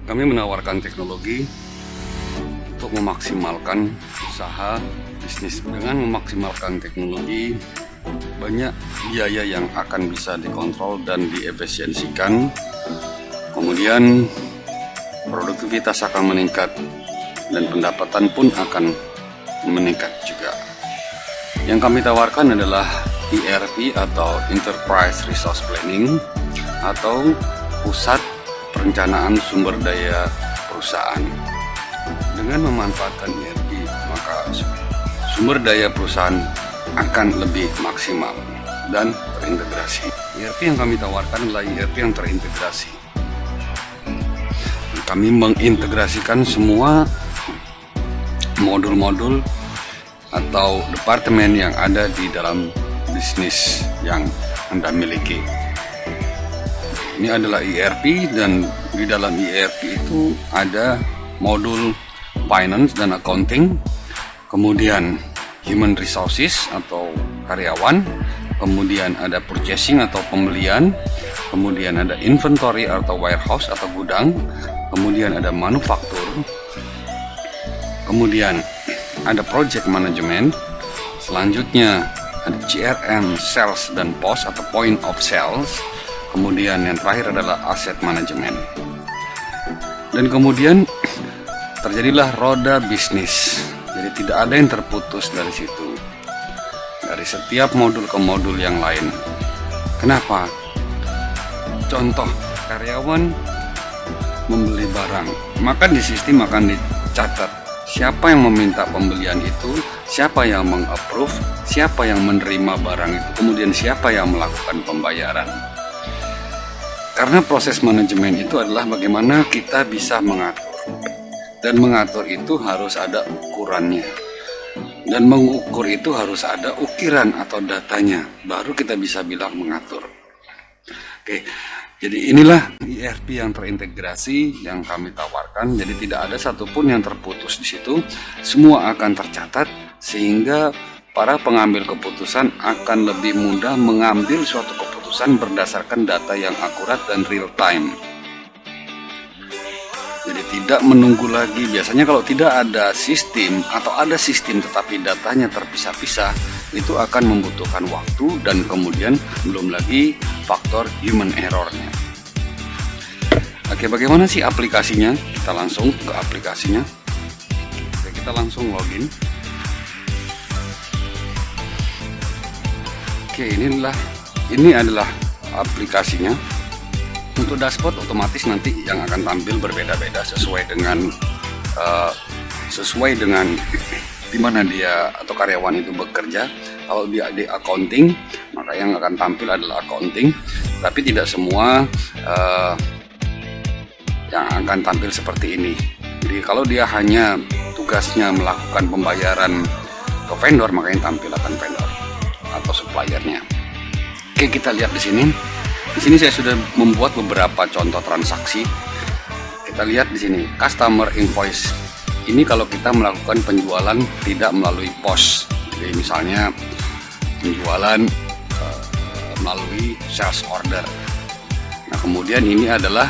Kami menawarkan teknologi untuk memaksimalkan usaha bisnis. Dengan memaksimalkan teknologi, banyak biaya yang akan bisa dikontrol dan diefisiensikan. Kemudian produktivitas akan meningkat dan pendapatan pun akan meningkat juga. Yang kami tawarkan adalah ERP atau Enterprise Resource Planning atau pusat perencanaan sumber daya perusahaan. Dengan memanfaatkan ERP, maka sumber daya perusahaan akan lebih maksimal dan terintegrasi. ERP yang kami tawarkan adalah ERP yang terintegrasi. Kami mengintegrasikan semua modul-modul atau departemen yang ada di dalam bisnis yang Anda miliki. Ini adalah ERP, dan di dalam ERP itu ada modul finance dan accounting, kemudian human resources atau karyawan, kemudian ada purchasing atau pembelian, kemudian ada inventory atau warehouse atau gudang, kemudian ada manufaktur, kemudian ada project management, selanjutnya ada CRM, sales dan POS atau point of sales, kemudian yang terakhir adalah asset management. Dan kemudian terjadilah roda bisnis. Jadi tidak ada yang terputus dari situ, dari setiap modul ke modul yang lain. Kenapa? Contoh, karyawan membeli barang, maka di sistem akan dicatat siapa yang meminta pembelian itu, siapa yang meng-approve, siapa yang menerima barang itu, kemudian siapa yang melakukan pembayaran. Karena proses manajemen itu adalah bagaimana kita bisa mengatur. Dan mengatur itu harus ada ukurannya. Dan mengukur itu harus ada ukiran atau datanya. Baru kita bisa bilang mengatur. Oke, jadi inilah ERP yang terintegrasi yang kami tawarkan. Jadi tidak ada satupun yang terputus di situ. Semua akan tercatat sehingga para pengambil keputusan akan lebih mudah mengambil suatu keputusan berdasarkan data yang akurat dan real time. Jadi tidak menunggu lagi. Biasanya kalau tidak ada sistem atau ada sistem tetapi datanya terpisah-pisah, itu akan membutuhkan waktu dan kemudian belum lagi faktor human errornya. Oke, bagaimana sih aplikasinya? Kita langsung ke aplikasinya. Oke, kita langsung login. Oke, ini adalah aplikasinya. Untuk dashboard otomatis nanti yang akan tampil berbeda-beda sesuai dengan di mana dia atau karyawan itu bekerja. Kalau dia di accounting, maka yang akan tampil adalah accounting. Tapi tidak semua yang akan tampil seperti ini. Jadi kalau dia hanya tugasnya melakukan pembayaran ke vendor, maka yang tampil akan vendor atau suppliernya. Oke, kita lihat di sini. Di sini saya sudah membuat beberapa contoh transaksi. Kita lihat di sini, customer invoice. Ini kalau kita melakukan penjualan tidak melalui pos. Jadi misalnya penjualan melalui sales order. Nah, kemudian ini adalah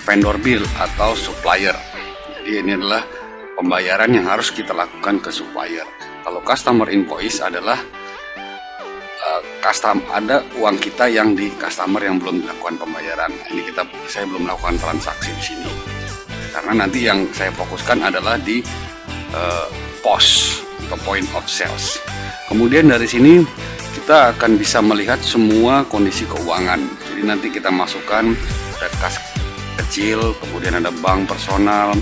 vendor bill atau supplier. Jadi ini adalah pembayaran yang harus kita lakukan ke supplier. Kalau customer invoice adalah ada uang kita yang di customer yang belum dilakukan pembayaran. Ini saya belum melakukan transaksi di sini karena nanti yang saya fokuskan adalah di POS atau point of sales. Kemudian dari sini kita akan bisa melihat semua kondisi keuangan. Jadi nanti kita masukkan ada kas kecil, kemudian ada bank personal.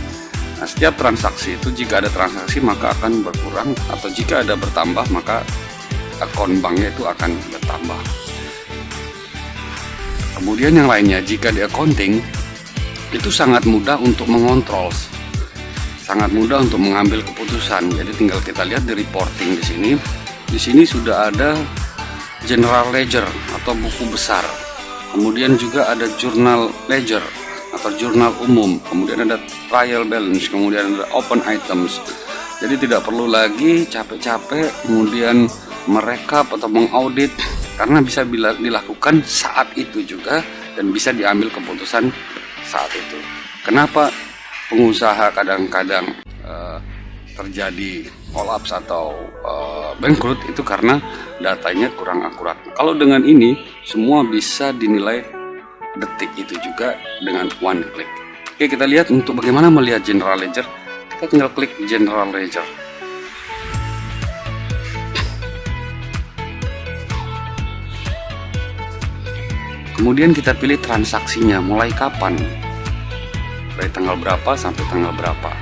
Nah, setiap transaksi itu jika ada transaksi maka akan berkurang, atau jika ada bertambah maka akun banknya itu akan bertambah. Kemudian yang lainnya, jika di accounting itu sangat mudah untuk mengontrol, sangat mudah untuk mengambil keputusan. Jadi tinggal kita lihat di reporting di sini. Di sini sudah ada general ledger atau buku besar. Kemudian juga ada journal ledger atau jurnal umum. Kemudian ada trial balance, kemudian ada open items. Jadi tidak perlu lagi capek-capek kemudian merekap atau mengaudit, karena bisa dilakukan saat itu juga dan bisa diambil keputusan saat itu. Kenapa pengusaha kadang-kadang terjadi kolaps atau bangkrut? Itu karena datanya kurang akurat. Kalau dengan ini semua bisa dinilai detik, itu juga dengan one click. Oke, kita lihat untuk bagaimana melihat general ledger. Kita tinggal klik general ledger. Kemudian kita pilih transaksinya, mulai kapan, dari tanggal berapa sampai tanggal berapa.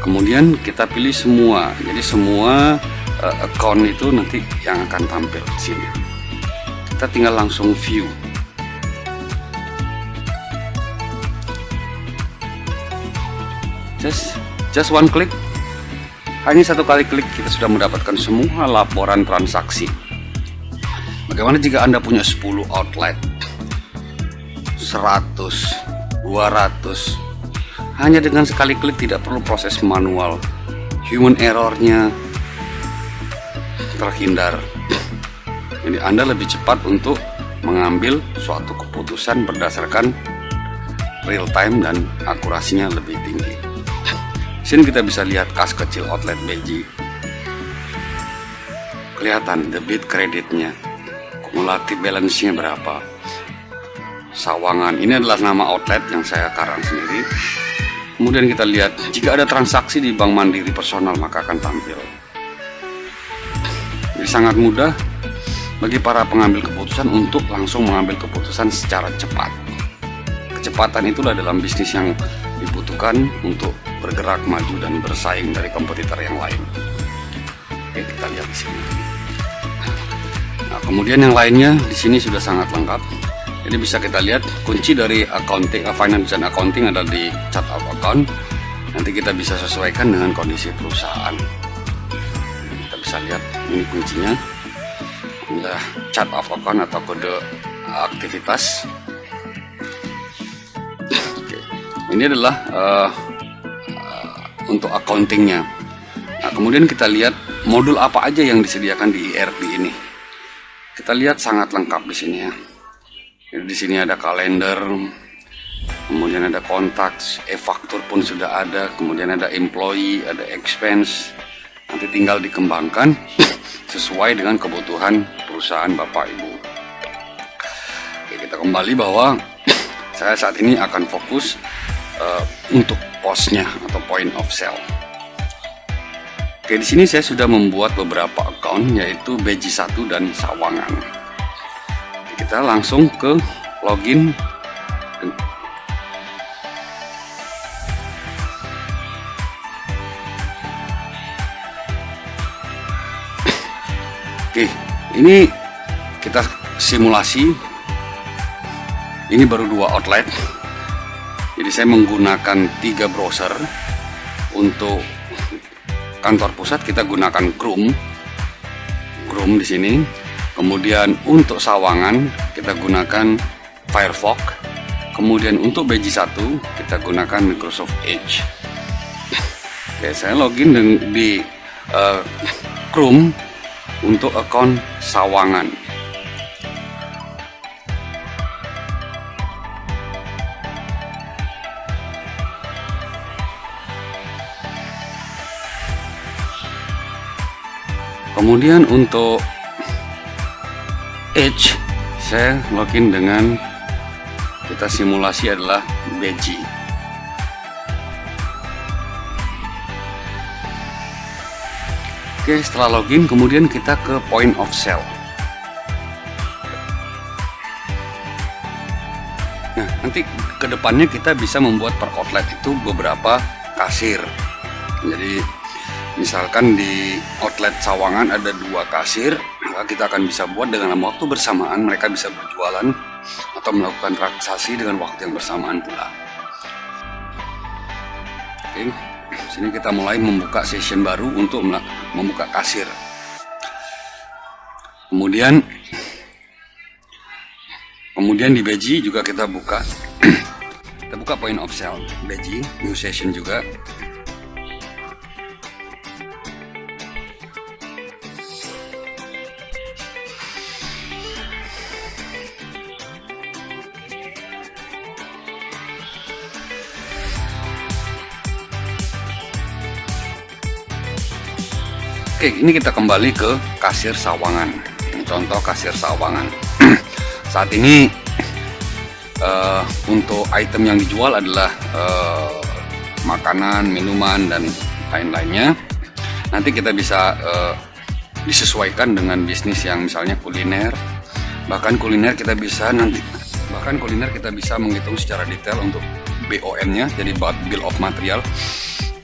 Kemudian kita pilih semua, jadi semua account itu nanti yang akan tampil di sini. Kita tinggal langsung view. Just one click, hanya satu kali klik kita sudah mendapatkan semua laporan transaksi. Bagaimana jika Anda punya 10 outlet, 100, 200, hanya dengan sekali klik, tidak perlu proses manual, human errornya terhindar. Jadi Anda lebih cepat untuk mengambil suatu keputusan berdasarkan real time dan akurasinya lebih tinggi. Sini kita bisa lihat kas kecil outlet BJ, kelihatan debit kreditnya, kumulatif balance-nya berapa. Sawangan, ini adalah nama outlet yang saya karang sendiri. Kemudian kita lihat jika ada transaksi di Bank Mandiri personal, maka akan tampil. Jadi sangat mudah bagi para pengambil keputusan untuk langsung mengambil keputusan secara cepat. Kecepatan itulah dalam bisnis yang dibutuhkan untuk bergerak maju dan bersaing dari kompetitor yang lain. Oke, kita lihat di sini. Nah, kemudian yang lainnya di sini sudah sangat lengkap. Jadi bisa kita lihat kunci dari accounting, finance dan accounting ada di chart of account. Nanti kita bisa sesuaikan dengan kondisi perusahaan. Kita bisa lihat ini kuncinya. Ini chart of account atau kode aktivitas. Oke. Ini adalah untuk accountingnya. Nah, kemudian kita lihat modul apa aja yang disediakan di ERP ini. Kita lihat sangat lengkap di sini ya. Jadi di sini ada kalender, kemudian ada kontak, e-faktur pun sudah ada, kemudian ada employee, ada expense. Nanti tinggal dikembangkan sesuai dengan kebutuhan perusahaan Bapak Ibu. Oke, kita kembali bahwa saya saat ini akan fokus untuk posnya atau point of sale. Oke, di sini saya sudah membuat beberapa account, yaitu BJ1 dan Sawangan. Kita langsung ke login. Oke, ini kita simulasi. Ini baru 2 outlet. Jadi saya menggunakan 3 browser. Untuk kantor pusat kita gunakan Chrome di sini. Kemudian untuk Sawangan kita gunakan Firefox. Kemudian untuk BJ1 kita gunakan Microsoft Edge. Oke, saya login di Chrome untuk akun Sawangan. Kemudian untuk Edge saya login dengan, kita simulasi adalah BJ. Oke, setelah login kemudian kita ke point of sale. Nah, nanti kedepannya kita bisa membuat per outlet itu beberapa kasir. Jadi misalkan di outlet Sawangan ada 2 kasir, maka kita akan bisa buat dengan waktu bersamaan, mereka bisa berjualan atau melakukan transaksi dengan waktu yang bersamaan pula. Oke, sini kita mulai membuka session baru untuk membuka kasir. Kemudian di BJ juga kita buka kita buka point of sale BJ, new session juga. Oke, ini kita kembali ke kasir Sawangan. Ini contoh kasir Sawangan. Saat ini untuk item yang dijual adalah makanan, minuman, dan lain-lainnya. Nanti kita bisa disesuaikan dengan bisnis yang misalnya kuliner. Bahkan kuliner kita bisa menghitung secara detail untuk BOM-nya, jadi bill of material.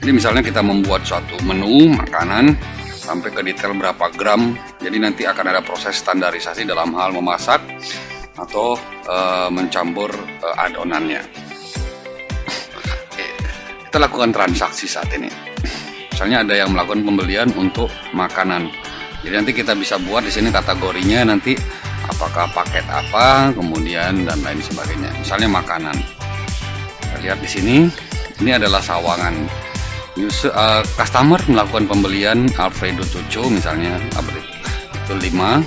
Jadi misalnya kita membuat suatu menu makanan sampai ke detail berapa gram, jadi nanti akan ada proses standarisasi dalam hal memasak atau mencampur adonannya. Oke, kita lakukan transaksi saat ini. Misalnya ada yang melakukan pembelian untuk makanan, jadi nanti kita bisa buat di sini kategorinya, nanti apakah paket apa, kemudian dan lain sebagainya. Misalnya makanan, kita lihat di sini, ini adalah Sawangan. Customer melakukan pembelian Alfredo Cucu misalnya itu 5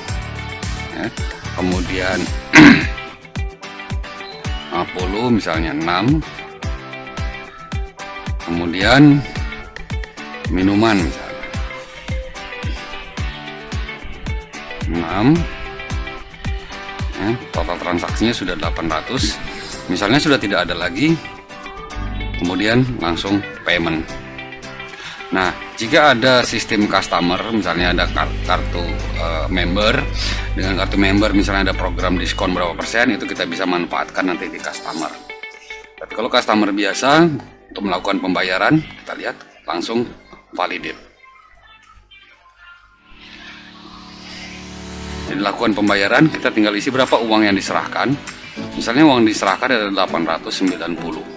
ya. Kemudian Apollo misalnya 6, kemudian minuman misalnya 6 ya. Total transaksinya sudah 800 misalnya, sudah tidak ada lagi, kemudian langsung payment. Nah, jika ada sistem customer, misalnya ada kartu member, dengan kartu member misalnya ada program diskon berapa persen, itu kita bisa manfaatkan nanti di customer. Tapi kalau customer biasa untuk melakukan pembayaran, kita lihat langsung validate. Jadi lakukan pembayaran, kita tinggal isi berapa uang yang diserahkan. Misalnya uang diserahkan adalah 890.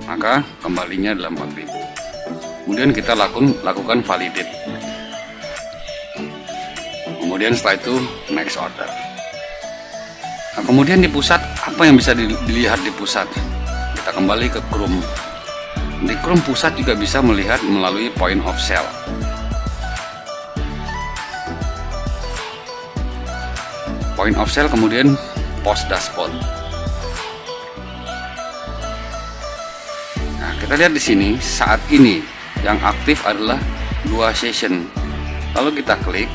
Maka kembalinya adalah 4.000. Kemudian kita lakukan validate. Kemudian setelah itu next order. Nah, kemudian di pusat, apa yang bisa dilihat di pusat? Kita kembali ke Chrome. Di Chrome pusat juga bisa melihat melalui point of sale. Point of sale, kemudian post dashboard. Kita lihat di sini, saat ini yang aktif adalah 2 session. Lalu kita klik,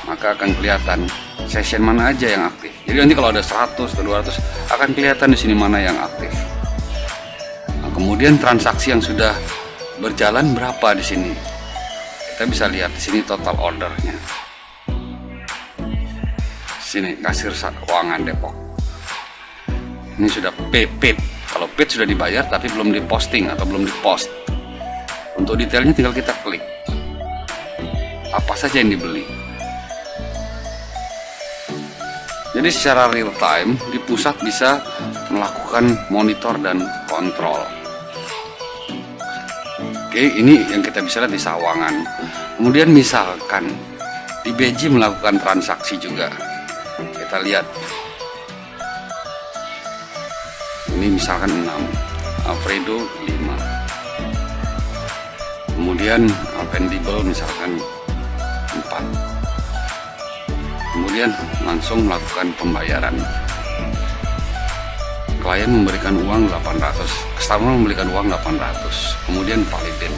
maka akan kelihatan session mana aja yang aktif. Jadi nanti kalau ada 100 atau 200 akan kelihatan di sini mana yang aktif. Nah, kemudian transaksi yang sudah berjalan berapa di sini. Kita bisa lihat di sini total ordernya. Sini kasir Sawangan Depok. Ini sudah paid. Kalau paid sudah dibayar tapi belum diposting atau belum dipost. Untuk detailnya tinggal kita klik. Apa saja yang dibeli. Jadi secara real time di pusat bisa melakukan monitor dan kontrol. Oke, ini yang kita bisa lihat di Sawangan. Kemudian misalkan di Beji melakukan transaksi juga. Kita lihat. Ini misalkan 6, Alfredo 5, kemudian Alpendible misalkan 4, kemudian langsung melakukan pembayaran. Klien memberikan uang 800, customer memberikan uang 800, kemudian validate,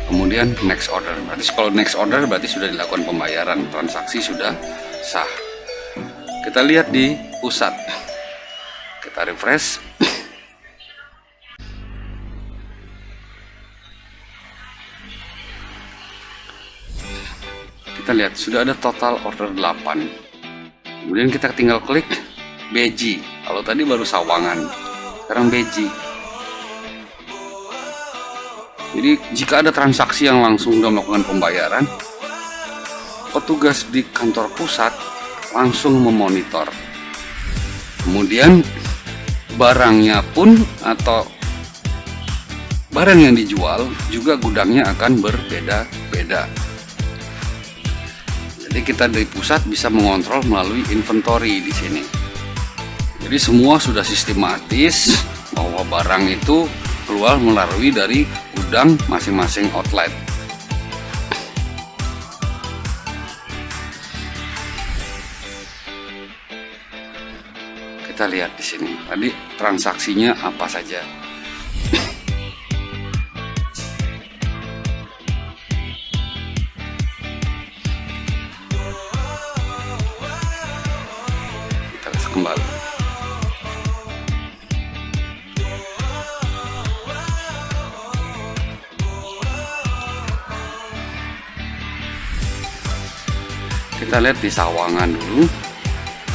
kemudian next order. Berarti kalau next order berarti sudah dilakukan pembayaran, transaksi sudah sah. Kita lihat di pusat. Kita refresh. Kita lihat sudah ada total order 8. Kemudian kita tinggal klik Beji. Kalau tadi baru Sawangan, sekarang Beji. Jadi jika ada transaksi yang langsung sudah melakukan pembayaran, petugas di kantor pusat langsung memonitor. Kemudian barangnya pun atau barang yang dijual juga gudangnya akan berbeda-beda. Jadi kita dari pusat bisa mengontrol melalui inventory di sini. Jadi semua sudah sistematis bahwa barang itu keluar melalui dari gudang masing-masing outlet. Kita lihat di sini. Tadi transaksinya apa saja. Kita lihat di Sawangan dulu.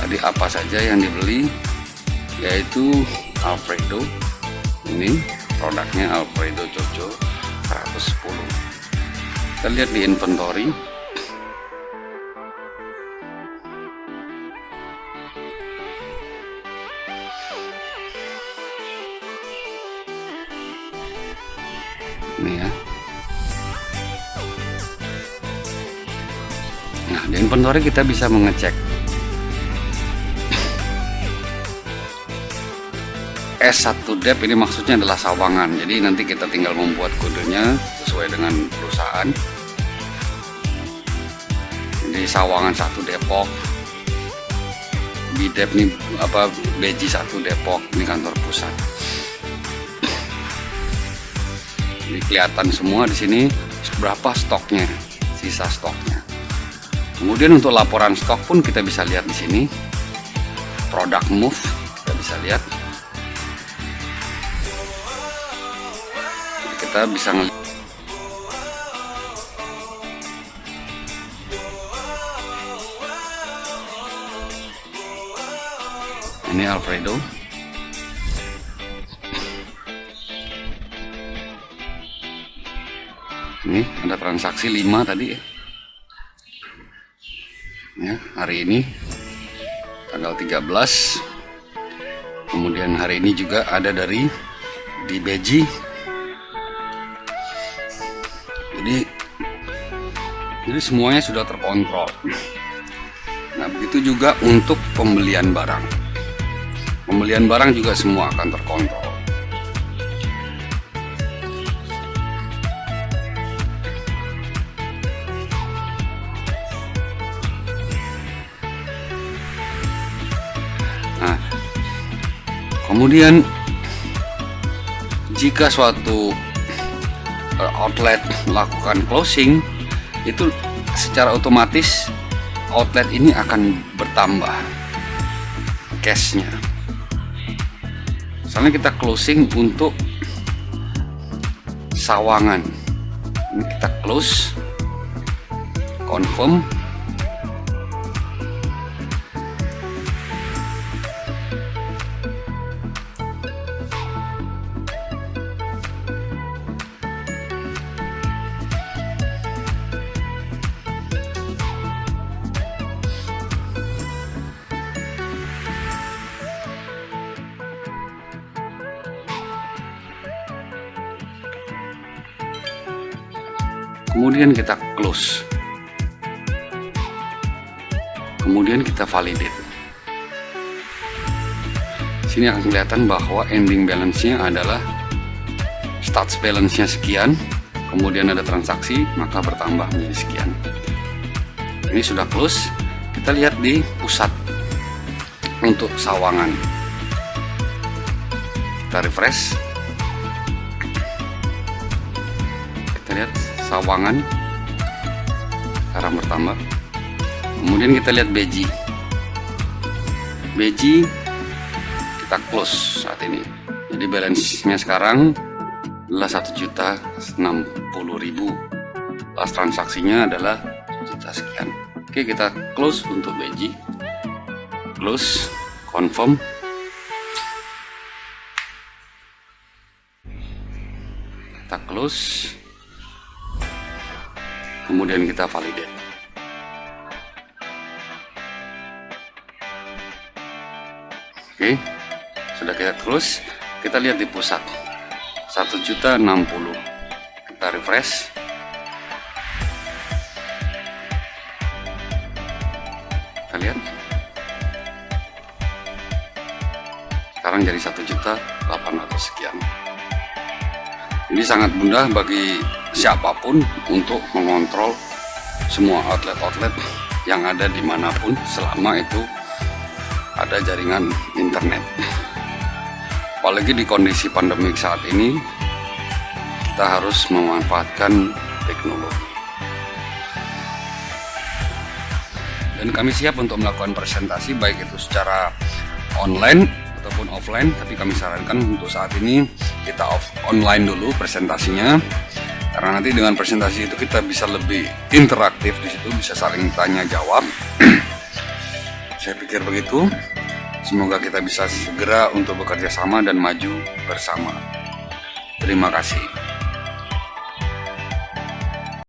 Tadi apa saja yang dibeli, yaitu Alfredo. Ini produknya Alfredo Jojo 110. Kita lihat di inventory. Ini ya. Nah, di inventory kita bisa mengecek S1DEP, ini maksudnya adalah Sawangan. Jadi nanti kita tinggal membuat kodenya sesuai dengan perusahaan. Jadi Sawangan 1 Depok, BDEP nih apa, BJ 1 Depok, ini kantor pusat. Jadi kelihatan semua di sini berapa stoknya, sisa stoknya. Kemudian untuk laporan stok pun kita bisa lihat di sini. Product move kita bisa lihat. Kita bisa ngelihat ini Alfredo. Ini ada transaksi 5 tadi ya, hari ini tanggal 13. Kemudian hari ini juga ada dari di Beji. Jadi semuanya sudah terkontrol. Nah, begitu juga untuk pembelian barang. Pembelian barang juga semua akan terkontrol. Nah, kemudian jika suatu outlet melakukan closing, itu secara otomatis outlet ini akan bertambah cashnya. Misalnya kita closing untuk Sawangan, ini kita close, confirm. Kemudian kita close, kemudian kita validate. Sini akan kelihatan bahwa ending balance-nya adalah start balance-nya sekian, kemudian ada transaksi, maka bertambah menjadi sekian. Ini sudah close. Kita lihat di pusat untuk Sawangan. Kita refresh. Kita lihat Sawangan sekarang bertambah. Kemudian kita lihat Beji. Beji kita close saat ini. Jadi balance-nya sekarang adalah 1.060.000. Last transaksinya adalah 1 juta sekian. Oke, kita close untuk Beji. Close, confirm. Kita close. Kemudian kita validate. Oke, sudah kita close. Kita lihat di pusat 1.060.000. Kita refresh. Kita lihat sekarang jadi 1.800.000 sekian. Ini sangat mudah bagi siapapun untuk mengontrol semua outlet-outlet yang ada dimanapun selama itu ada jaringan internet. Apalagi di kondisi pandemik saat ini, kita harus memanfaatkan teknologi. Dan kami siap untuk melakukan presentasi baik itu secara online ataupun offline, tapi kami sarankan untuk saat ini kita online dulu presentasinya. Karena nanti dengan presentasi itu kita bisa lebih interaktif, di situ bisa saling tanya jawab. Saya pikir begitu. Semoga kita bisa segera untuk bekerja sama dan maju bersama. Terima kasih.